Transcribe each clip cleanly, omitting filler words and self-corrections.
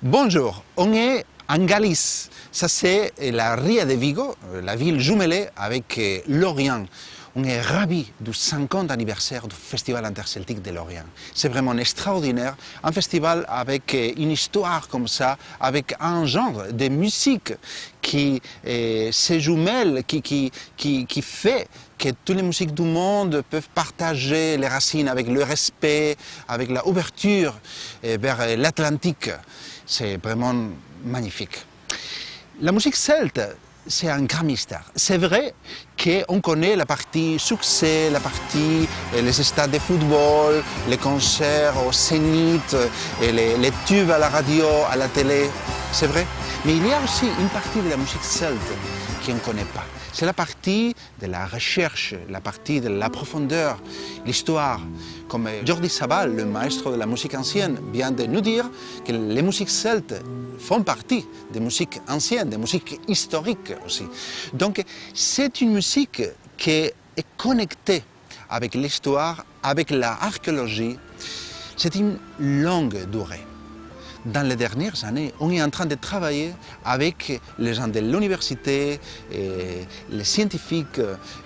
Bonjour, on est en Galice. Ça c'est la Ria de Vigo, la ville jumelée avec Lorient. On est ravis du 50e anniversaire du Festival interceltique de Lorient. C'est vraiment extraordinaire, un festival avec une histoire comme ça, avec un genre de musique qui se jumelle, qui fait que toutes les musiques du monde peuvent partager les racines avec le respect, avec l'ouverture vers l'Atlantique. C'est vraiment magnifique. La musique celte, c'est un grand mystère. C'est vrai qu'on connaît la partie succès, la partie les stades de football, les concerts au Zénith, les tubes à la radio, à la télé. C'est vrai. Mais il y a aussi une partie de la musique celte qu'on ne connaît pas. C'est la partie de la recherche, la partie de la profondeur, l'histoire. Comme Jordi Sabal, le maestro de la musique ancienne, vient de nous dire que les musiques celtes font partie des musiques anciennes, des musiques historiques aussi. Donc c'est une musique qui est connectée avec l'histoire, avec l'archéologie. C'est une longue durée. Dans les dernières années, on est en train de travailler avec les gens de l'université, les scientifiques,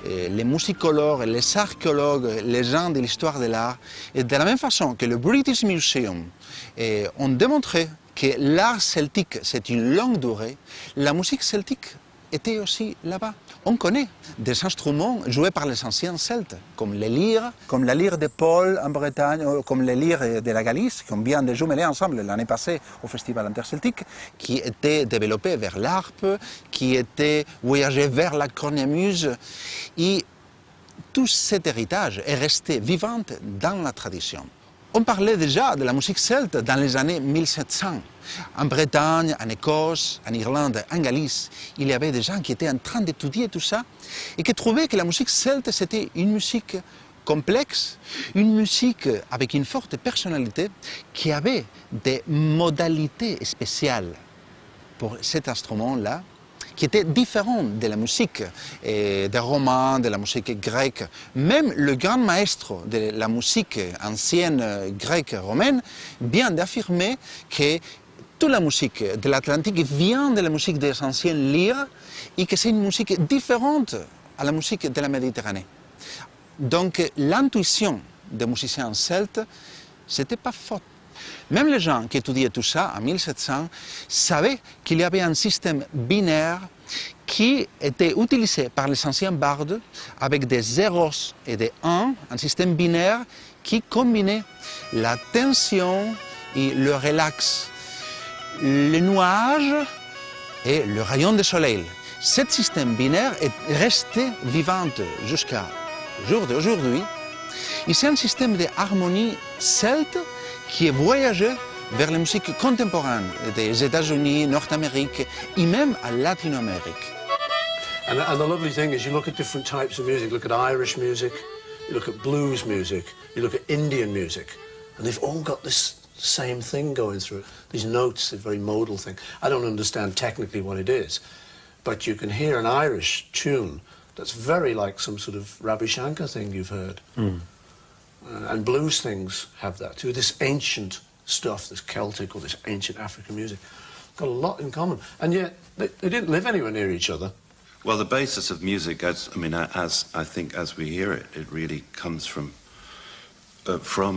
les musicologues, les archéologues, les gens de l'histoire de l'art. Et de la même façon que le British Museum ont démontré que l'art celtique, c'est une longue durée, la musique celtique était aussi là-bas. On connaît des instruments joués par les anciens Celtes, comme les lyres, comme la lyre de Paul en Bretagne, ou comme les lyres de la Galice, qu'on vient de jumeler ensemble l'année passée au Festival interceltique, qui étaient développés vers l'harpe, qui étaient voyagés vers la cornemuse. Et tout cet héritage est resté vivant dans la tradition. On parlait déjà de la musique celte dans les années 1700. En Bretagne, en Écosse, en Irlande, en Galice, il y avait des gens qui étaient en train d'étudier tout ça et qui trouvaient que la musique celte, c'était une musique complexe, une musique avec une forte personnalité qui avait des modalités spéciales pour cet instrument-là, qui était différent de la musique des Romains, de la musique grecque. Même le grand maestro de la musique ancienne grecque romaine vient d'affirmer que toute la musique de l'Atlantique vient de la musique des anciennes lyres et que c'est une musique différente à la musique de la Méditerranée. Donc l'intuition des musiciens celtes, c'était pas faute. Même les gens qui étudiaient tout ça en 1700 savaient qu'il y avait un système binaire qui était utilisé par les anciens bardes avec des zéros et des 1, un système binaire qui combinait la tension et le relax, le nuage et le rayon de soleil. Ce système binaire est resté vivant jusqu'à jour d'aujourd'hui. Et c'est un système d'harmonie celte qui est voyagé vers la musique contemporaine des États-Unis, Nord-Amérique et même à Latino-Amérique. And the lovely thing is you look at different types of music, look at Irish music, you look at blues music, you look at Indian music, and they've all got this same thing going through it. These notes, a very modal thing. I don't understand technically what it is, but you can hear an Irish tune that's very like some sort of Ravi Shankar thing you've heard. And blues things have that too, this ancient stuff, this Celtic or this ancient African music. Got a lot in common, and yet they didn't live anywhere near each other. Well, the basis of music, as I think as we hear it, it really comes from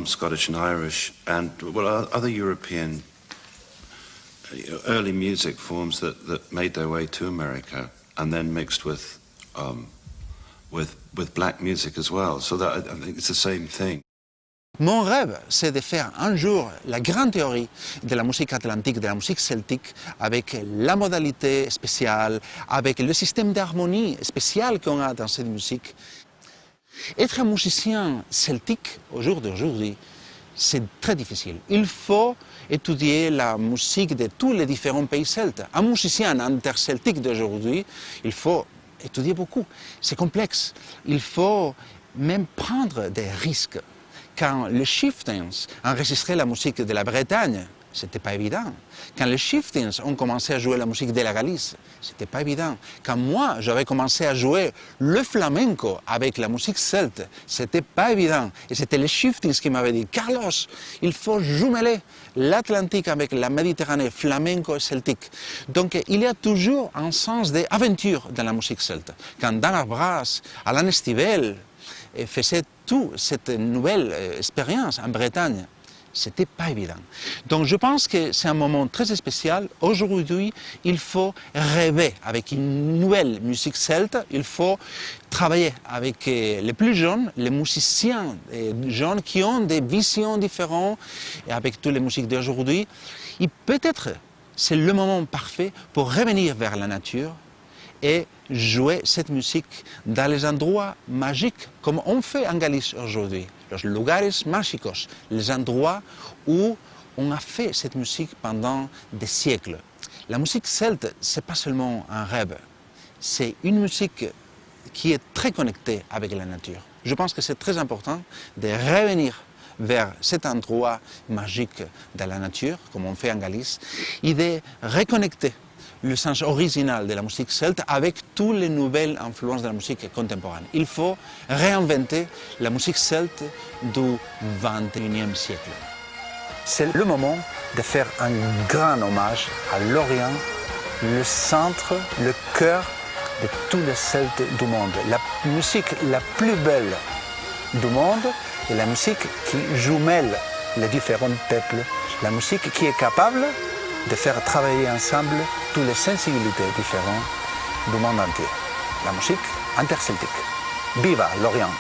Scottish and Irish and other European early music forms that made their way to America and then mixed with black music as well. So that, I think it's the same thing. Mon rêve, c'est de faire un jour la grande théorie de la musique atlantique, de la musique celtique, avec la modalité spéciale, avec le système d'harmonie spécial qu'on a dans cette musique. Être un musicien celtique au jour d'aujourd'hui, c'est très difficile. Il faut étudier la musique de tous les différents pays celtes. Un musicien interceltique d'aujourd'hui, il faut étudier beaucoup. C'est complexe. Il faut même prendre des risques. Quand les Chieftains enregistraient la musique de la Bretagne c'était pas évident. Quand les Chieftains ont commencé à jouer la musique de la Galice, c'était pas évident. Quand moi, j'avais commencé à jouer le flamenco avec la musique celte, c'était pas évident. Et c'était les Chieftains qui m'avaient dit « Carlos, il faut jumeler l'Atlantique avec la Méditerranée, flamenco et celtique ». Donc il y a toujours un sens d'aventure dans la musique celte. Quand Dana Brass, Alain Estivell faisait toute cette nouvelle expérience en Bretagne, c'était pas évident. Donc je pense que c'est un moment très spécial. Aujourd'hui, il faut rêver avec une nouvelle musique celte. Il faut travailler avec les plus jeunes, les musiciens jeunes qui ont des visions différentes et avec toutes les musiques d'aujourd'hui. Et peut-être c'est le moment parfait pour revenir vers la nature et jouer cette musique dans les endroits magiques, comme on fait en Galice aujourd'hui. Los lugares mágicos, les endroits où on a fait cette musique pendant des siècles. La musique celte, ce n'est pas seulement un rêve, c'est une musique qui est très connectée avec la nature. Je pense que c'est très important de revenir vers cet endroit magique de la nature, comme on fait en Galice, et de reconnecter le sens original de la musique celte avec toutes les nouvelles influences de la musique contemporaine. Il faut réinventer la musique celte du XXIe siècle. C'est le moment de faire un grand hommage à l'Orient, le centre, le cœur de tous les Celtes du monde. La musique la plus belle du monde est la musique qui jumelle les différents peuples, la musique qui est capable de faire travailler ensemble toutes les sensibilités différentes du monde entier. La musique interceltique. Viva l'Orient!